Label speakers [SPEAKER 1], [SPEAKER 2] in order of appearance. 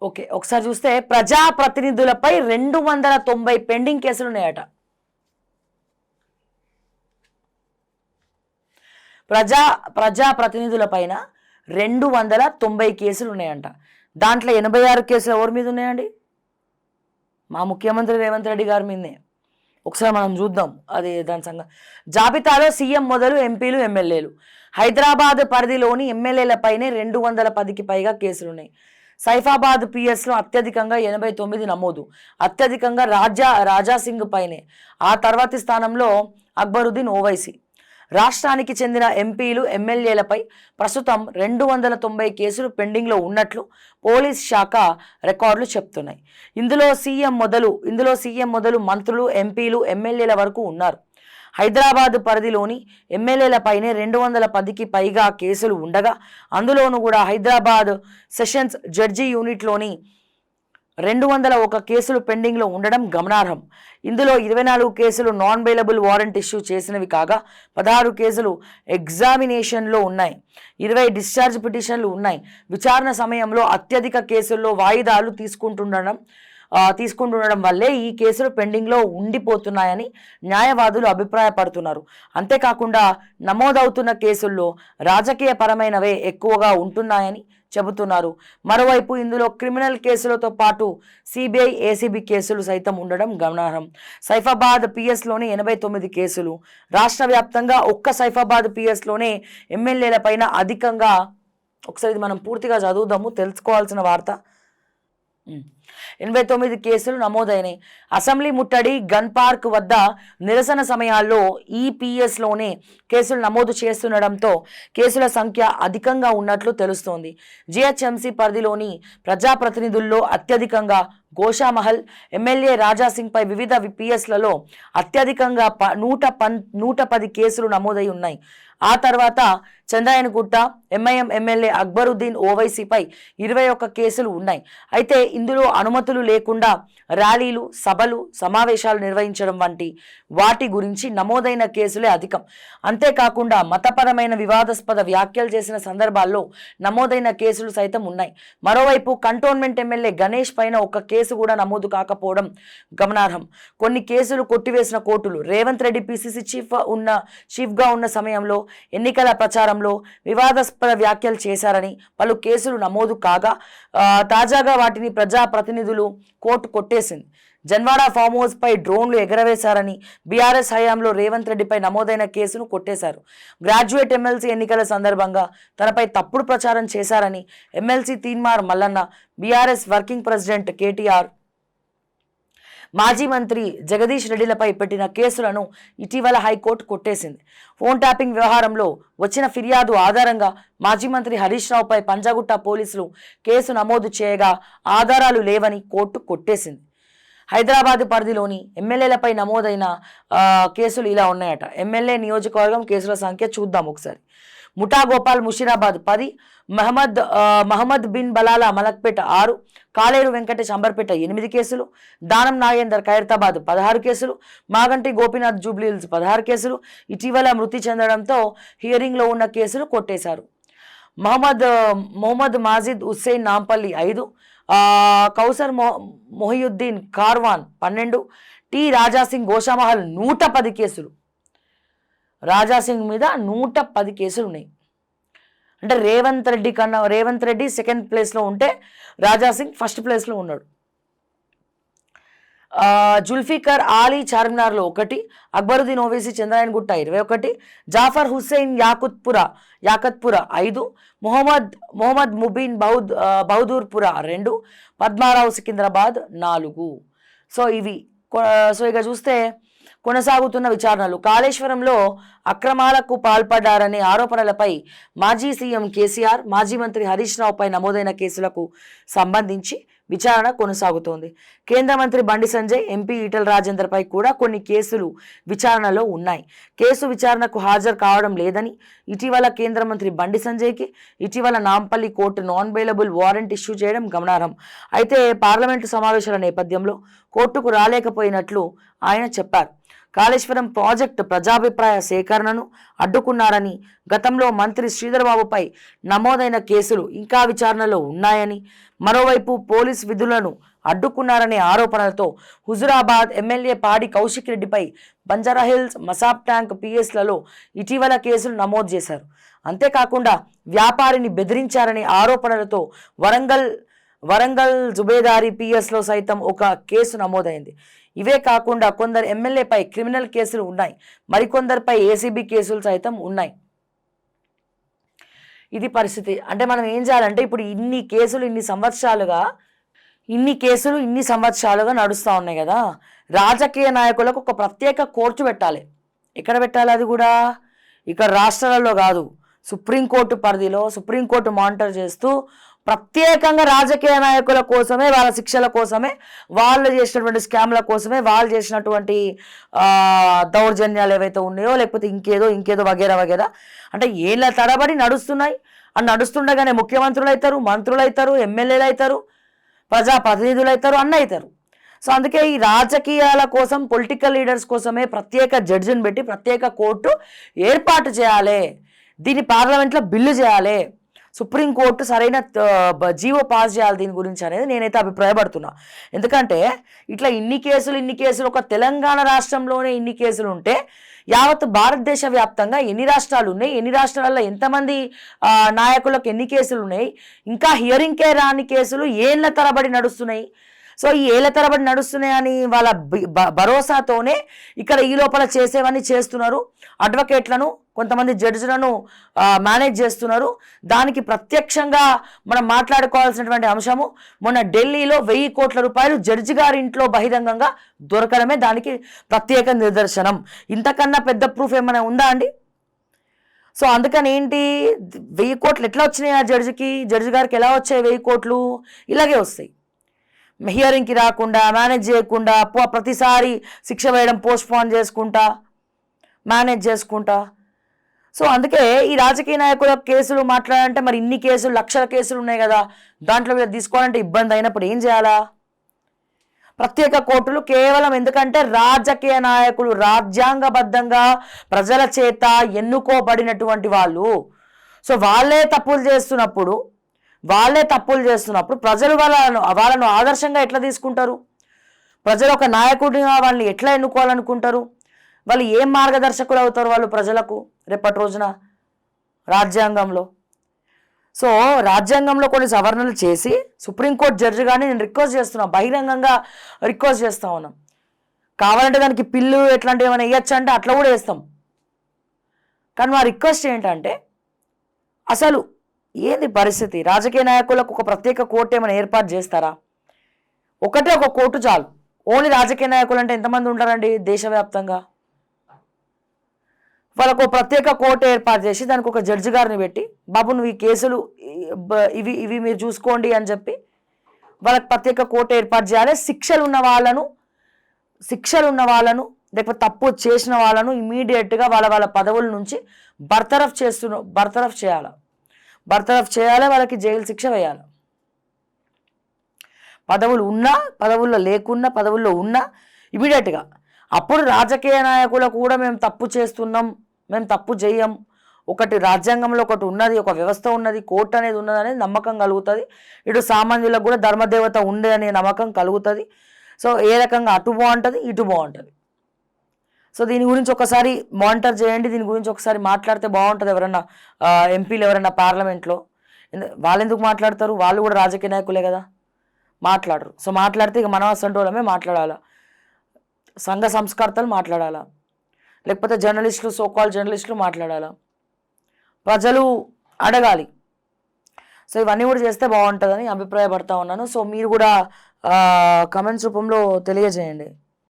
[SPEAKER 1] Okay. ఒకసారి చూస్తే ప్రజాప్రతినిధులపై 290 pending కేసులు ఉన్నాయట. ప్రజాప్రతినిధులపైన 290 కేసులు ఉన్నాయంట. దాంట్లో 86 కేసులు ఎవరి మీద ఉన్నాయండి? మా ముఖ్యమంత్రి రేవంత్ రెడ్డి గారి మీదనే. ఒకసారి మనం చూద్దాం అది దాని సంగతి. జాబితాలో సీఎం మొదలు ఎంపీలు, ఎమ్మెల్యేలు. హైదరాబాద్ పరిధిలోని ఎమ్మెల్యేలపైనే 210కి పైగా కేసులున్నాయి. సైఫాబాద్ పిఎస్లో అత్యధికంగా 89 నమోదు. అత్యధికంగా రాజాసింగ్ పైనే. ఆ తర్వాతి స్థానంలో అక్బరుద్దీన్ ఓవైసీ. రాష్ట్రానికి చెందిన ఎంపీలు, ఎమ్మెల్యేలపై ప్రస్తుతం 290 కేసులు పెండింగ్లో ఉన్నట్లు పోలీస్ శాఖ రికార్డులు చెప్తున్నాయి. ఇందులో సీఎం మొదలు మంత్రులు, ఎంపీలు, ఎమ్మెల్యేల వరకు ఉన్నారు. హైదరాబాద్ పరిధిలోని ఎమ్మెల్యేలపైనే 210కి పైగా కేసులు ఉండగా అందులోనూ కూడా హైదరాబాద్ సెషన్స్ జడ్జి యూనిట్లోని 201 కేసులు పెండింగ్లో ఉండడం గమనార్హం. ఇందులో 24 కేసులు నాన్ బెయిలబుల్ వారెంట్ ఇష్యూ చేసినవి కాగా 16 కేసులు ఎగ్జామినేషన్లో ఉన్నాయి. 20 డిశ్చార్జ్ పిటిషన్లు ఉన్నాయి. విచారణ సమయంలో అత్యధిక కేసుల్లో వాయిదాలు తీసుకుంటుండడం వల్లే ఈ కేసులు పెండింగ్లో ఉండిపోతున్నాయని న్యాయవాదులు అభిప్రాయపడుతున్నారు. అంతేకాకుండా నమోదవుతున్న కేసుల్లో రాజకీయపరమైనవే ఎక్కువగా ఉంటున్నాయని చెబుతున్నారు. మరోవైపు ఇందులో క్రిమినల్ కేసులతో పాటు సిబిఐ, ఏసీబీ కేసులు సైతం ఉండడం గమనార్హం. సైఫాబాద్ పిఎస్లోనే 89 కేసులు. రాష్ట్ర వ్యాప్తంగా ఒక్క సైఫాబాద్ పిఎస్లోనే ఎమ్మెల్యేలపైన అధికంగా, ఒకసారి మనం పూర్తిగా చదువుదాము, తెలుసుకోవాల్సిన వార్త. 89 కేసులు నమోదైనాయి. అసెంబ్లీ ముట్టడి, గన్ పార్క్ వద్ద నిరసన సమయాల్లో ఈపీఎస్లోనే కేసులు నమోదు చేస్తుండడంతో కేసుల సంఖ్య అధికంగా ఉన్నట్లు తెలుస్తోంది. జిహెచ్ఎంసీ పరిధిలోని ప్రజాప్రతినిధుల్లో అత్యధికంగా గోషామహల్, ఎమ్మెల్యే రాజాసింగ్పై వివిధ పిఎస్లలో అత్యధికంగా 110 కేసులు నమోదై ఉన్నాయి. ఆ తర్వాత చంద్రాయనగుట్ట ఎంఐఎం ఎమ్మెల్యే అక్బరుద్దీన్ ఓవైసీపై 21 కేసులు ఉన్నాయి. అయితే ఇందులో అనుమతులు లేకుండా ర్యాలీలు, సభలు, సమావేశాలు నిర్వహించడం వంటి వాటి గురించి నమోదైన కేసులే అధికం. అంతేకాకుండా మతపరమైన వివాదాస్పద వ్యాఖ్యలు చేసిన సందర్భాల్లో నమోదైన కేసులు సైతం ఉన్నాయి. మరోవైపు కంటోన్మెంట్ ఎమ్మెల్యే గణేష్ పైన ఒక కేసు కూడా నమోదు కాకపోవడం గమనార్హం. కొన్ని కేసులు కొట్టివేసిన కోర్టులు. రేవంత్ రెడ్డి పిసిసి చీఫ్గా ఉన్న సమయంలో ఎన్నికల ప్రచారంలో వివాదాస్పద వ్యాఖ్యలు చేశారని పలు కేసులు నమోదు కాగా తాజాగా వాటిని ప్రజాప్రతినిధులు కోర్టు కొట్టేసింది. జన్వాడ ఫామ్ హౌస్ పై డ్రోన్లు ఎగరవేశారని బీఆర్ఎస్ హయాంలో రేవంత్ రెడ్డిపై నమోదైన కేసును కొట్టేశారు. గ్రాడ్యుయేట్ ఎమ్మెల్సీ ఎన్నికల సందర్భంగా తనపై తప్పుడు ప్రచారం చేశారని MLC Teenmar Mallanna, BRS working president KTR, మాజీ మంత్రి జగదీష్ రెడ్డిలపై పెట్టిన కేసులను ఇటీవల హైకోర్టు కొట్టేసింది. ఫోన్ ట్యాపింగ్ వ్యవహారంలో వచ్చిన ఫిర్యాదు ఆధారంగా మాజీ మంత్రి హరీష్ రావుపై పంజాగుట్ట పోలీసులు కేసు నమోదు చేయగా ఆధారాలు లేవని కోర్టు కొట్టేసింది. హైదరాబాద్ పరిధిలోని ఎమ్మెల్యేలపై నమోదైన కేసులు ఇలా ఉన్నాయట. ఎమ్మెల్యే నియోజకవర్గం కేసుల సంఖ్య చూద్దాం ఒకసారి. ముఠా గోపాల్ ముషీరాబాద్ 10, మహమ్మద్ బిన్ బలాలా మలక్పేట 6, కాలేరు వెంకటేష్ అంబర్పేట 8 కేసులు, దానం నాగేందర్ ఖైరతాబాద్ 16 కేసులు, మాగంటి గోపీనాథ్ జూబ్లీహిల్స్ 16 కేసులు. ఇటీవల మృతి చెందడంతో హియరింగ్లో ఉన్న కేసులు కొట్టేశారు. మొహమ్మద్ మాజిద్ హుస్సేన్ నాంపల్లి 5, కౌసర్ మొహియుద్దీన్ కార్వాన్ 12, టి రాజాసింగ్ గోషామహల్ 110 కేసులు. రాజాసింగ్ మీద 110 కేసులు ఉన్నాయి. అంటే రేవంత్ రెడ్డి సెకండ్ ప్లేస్లో ఉంటే రాజాసింగ్ ఫస్ట్ ప్లేస్లో ఉన్నాడు. జుల్ఫికర్ ఆలీ చార్మినార్లో 1, అక్బరుద్దీన్ ఓవైసీ చంద్రాయనగుట్ట 21, జాఫర్ హుస్సేన్ యాకత్పుర 5, మొహమ్మద్ ముబీన్ బహదూర్పుర 2, పద్మారావు సికింద్రాబాద్ 4. సో ఇక చూస్తే కొనసాగుతున్న విచారణలు. కాళేశ్వరంలో అక్రమాలకు పాల్పడ్డారనే ఆరోపణలపై మాజీ సీఎం కేసీఆర్, మాజీ మంత్రి హరీష్ రావుపై నమోదైన కేసులకు సంబంధించి విచారణ కొనసాగుతోంది. కేంద్ర మంత్రి బండి సంజయ్, ఎంపీ ఈటెల రాజేందర్పై కూడా కొన్ని కేసులు విచారణలో ఉన్నాయి. కేసు విచారణకు హాజరు కావడం లేదని ఇటీవల కేంద్ర మంత్రి బండి సంజయ్కి ఇటీవల Nampally court non bailable warrant issue చేయడం గమనార్హం. అయితే పార్లమెంటు సమావేశాల నేపథ్యంలో కోర్టుకు రాలేకపోయినట్లు ఆయన చెప్పారు. కాళేశ్వరం ప్రాజెక్టు ప్రజాభిప్రాయ సేకరణను అడ్డుకున్నారని, గతంలో మంత్రి శ్రీధర్ బాబుపై నమోదైన కేసులు ఇంకా విచారణలో ఉన్నాయని, మరోవైపు పోలీస్ విధులను అడ్డుకున్నారనే ఆరోపణలతో హుజురాబాద్ ఎమ్మెల్యే పాడి కౌశిక్ రెడ్డిపై బంజారాహిల్స్, మసాబ్ ట్యాంక్ పిఎస్లలో ఇటీవల కేసులు నమోదు చేశారు. అంతేకాకుండా వ్యాపారిని బెదిరించారనే ఆరోపణలతో వరంగల్ జుబేదారి పిఎస్లో సైతం ఒక కేసు నమోదైంది. ఇవే కాకుండా కొందరు ఎమ్మెల్యేపై క్రిమినల్ కేసులు ఉన్నాయి, మరికొందరిపై ఏసీబీ కేసులు సైతం ఉన్నాయి. ఇది పరిస్థితి. అంటే మనం ఏం చేయాలంటే ఇప్పుడు ఇన్ని కేసులు ఇన్ని సంవత్సరాలుగా నడుస్తూ ఉన్నాయి కదా, రాజకీయ నాయకులకు ఒక ప్రత్యేక కోర్టు పెట్టాలి. ఎక్కడ పెట్టాలి? అది కూడా ఇక్కడ రాష్ట్రాలలో కాదు, సుప్రీంకోర్టు పరిధిలో సుప్రీంకోర్టు మానిటర్ చేస్తూ ప్రత్యేకంగా రాజకీయ నాయకుల కోసమే, వాళ్ళ శిక్షల కోసమే, వాళ్ళు చేసినటువంటి స్కామ్ల కోసమే, వాళ్ళు చేసినటువంటి దౌర్జన్యాలు ఏవైతే ఉన్నాయో, లేకపోతే ఇంకేదో వగేరా అంటే ఏళ్ళ తరబడి నడుస్తున్నాయి. అని నడుస్తుండగానే ముఖ్యమంత్రులు అవుతారు, మంత్రులు అవుతారు, ఎమ్మెల్యేలు అవుతారు, ప్రజాప్రతినిధులు అవుతారు, అన్నీ అవుతారు. సో అందుకే ఈ రాజకీయాల కోసం, పొలిటికల్ లీడర్స్ కోసమే ప్రత్యేక జడ్జిని పెట్టి ప్రత్యేక కోర్టు ఏర్పాటు చేయాలి. దీన్ని పార్లమెంట్లో బిల్లు చేయాలి, సుప్రీంకోర్టు సరైన జీవో పాస్ చేయాలి దీని గురించి అనేది నేనైతే అభిప్రాయపడుతున్నా. ఎందుకంటే ఇట్లా ఇన్ని కేసులు ఒక తెలంగాణ రాష్ట్రంలోనే ఇన్ని కేసులు ఉంటే యావత్ భారతదేశ వ్యాప్తంగా ఎన్ని రాష్ట్రాలు ఉన్నాయి, ఎన్ని రాష్ట్రాలలో ఎంతమంది నాయకులకు ఎన్ని కేసులు ఉన్నాయి, ఇంకా హియరింగ్కే రాని కేసులు ఏళ్ల తరబడి నడుస్తున్నాయి. సో ఈ ఏళ్ల తరబడి నడుస్తున్నాయని వాళ్ళ భరోసాతోనే ఇక్కడ ఈ లోపల చేసేవన్నీ చేస్తున్నారు. అడ్వకేట్లను, కొంతమంది జడ్జిలను మేనేజ్ చేస్తున్నారు. దానికి ప్రత్యక్షంగా మనం మాట్లాడుకోవాల్సినటువంటి అంశము, మొన్న ఢిల్లీలో 1000 కోట్ల రూపాయలు జడ్జి గారి ఇంట్లో బహిరంగంగా దొరకడమే దానికి ప్రత్యేక నిదర్శనం. ఇంతకన్నా పెద్ద ప్రూఫ్ ఏమైనా ఉందా అండి? సో అందుకని ఏంటి, 1000 కోట్లు ఎట్లా వచ్చినాయి ఆ జడ్జి గారికి ఎలా వచ్చాయి 1000 కోట్లు? ఇలాగే వస్తాయి. హియరింగ్కి రాకుండా, మేనేజ్ చేయకుండా, ప్రతిసారి శిక్ష వేయడం పోస్ట్పోన్ చేసుకుంటా, మేనేజ్ చేసుకుంటా. సో అందుకే ఈ రాజకీయ నాయకుల కేసులు మాట్లాడాలంటే మరి ఇన్ని కేసులు, లక్షల కేసులు ఉన్నాయి కదా, దాంట్లో వీళ్ళు తీసుకోవాలంటే ఇబ్బంది అయినప్పుడు ఏం చేయాలా? ప్రత్యేక కోర్టులు కేవలం ఎందుకంటే రాజకీయ నాయకులు రాజ్యాంగబద్ధంగా ప్రజల చేత ఎన్నుకోబడినటువంటి వాళ్ళు. సో వాళ్ళే తప్పులు చేస్తున్నప్పుడు ప్రజలు వాళ్ళను ఆదర్శంగా ఎట్లా తీసుకుంటారు? ప్రజలు ఒక నాయకుడిగా వాళ్ళని ఎట్లా ఎన్నుకోవాలనుకుంటారు? వాళ్ళు ఏం మార్గదర్శకులు అవుతారు వాళ్ళు ప్రజలకు రేపటి రోజున రాజ్యాంగంలో? సో రాజ్యాంగంలో కొన్ని సవరణలు చేసి సుప్రీంకోర్టు జడ్జి కానీ నేను రిక్వెస్ట్ చేస్తున్నా, బహిరంగంగా రిక్వెస్ట్ చేస్తా ఉన్నాం. కావాలంటే దానికి పిల్లు ఎట్లాంటివి ఏమైనా వేయచ్చు అంటే అట్లా కూడా వేస్తాం. కానీ మా రిక్వెస్ట్ ఏంటంటే అసలు ఏంది పరిస్థితి? రాజకీయ నాయకులకు ఒక ప్రత్యేక కోర్టు ఏమైనా ఏర్పాటు చేస్తారా? ఒక కోర్టు చాలు. ఓన్లీ రాజకీయ నాయకులు అంటే ఎంతమంది ఉంటారండి దేశవ్యాప్తంగా? వాళ్ళకు ప్రత్యేక కోర్టు ఏర్పాటు చేసి దానికి ఒక జడ్జి గారిని పెట్టి, బాబు నువ్వు ఈ కేసులు ఇవి మీరు చూసుకోండి అని చెప్పి వాళ్ళకి ప్రత్యేక కోర్టు ఏర్పాటు చేయాలి. శిక్షలు ఉన్న వాళ్ళను లేకపోతే తప్పు చేసిన వాళ్ళను ఇమీడియట్గా వాళ్ళ పదవుల నుంచి బర్తరఫ్ చేయాలి. వాళ్ళకి జైలు శిక్ష వేయాలి. పదవుల్లో ఉన్నా ఇమీడియట్గా. అప్పుడు రాజకీయ నాయకులు కూడా మేము తప్పు చేస్తున్నాం, మేము తప్పు చేయం, ఒకటి రాజ్యాంగంలో ఒకటి ఉన్నది, ఒక వ్యవస్థ ఉన్నది, కోర్టు అనేది ఉన్నది అనేది నమ్మకం కలుగుతుంది. ఇటు సామాన్యులకు కూడా ధర్మదేవత ఉండే అనే నమ్మకం కలుగుతుంది. సో ఏ రకంగా అటు బాగుంటుంది, ఇటు బాగుంటుంది. సో దీని గురించి ఒకసారి మానిటర్ చేయండి, దీని గురించి ఒకసారి మాట్లాడితే బాగుంటుంది. ఎవరన్నా ఎంపీలు ఎవరన్నా పార్లమెంట్లో వాళ్ళు ఎందుకు మాట్లాడతారు? వాళ్ళు కూడా రాజకీయ నాయకులే కదా, మాట్లాడరు. సో మాట్లాడితే ఇక మనం అసంటి వాళ్ళమే మాట్లాడాలా, సంఘ సంస్కర్తలు మాట్లాడాలా, లేకపోతే జర్నలిస్టులు, సోకాల్ జర్నలిస్టులు మాట్లాడాలా, ప్రజలు అడగాలి. సో ఇవన్నీ కూడా చేస్తే బాగుంటుందని అభిప్రాయపడతా ఉన్నాను. సో మీరు కూడా కమెంట్స్ రూపంలో తెలియజేయండి.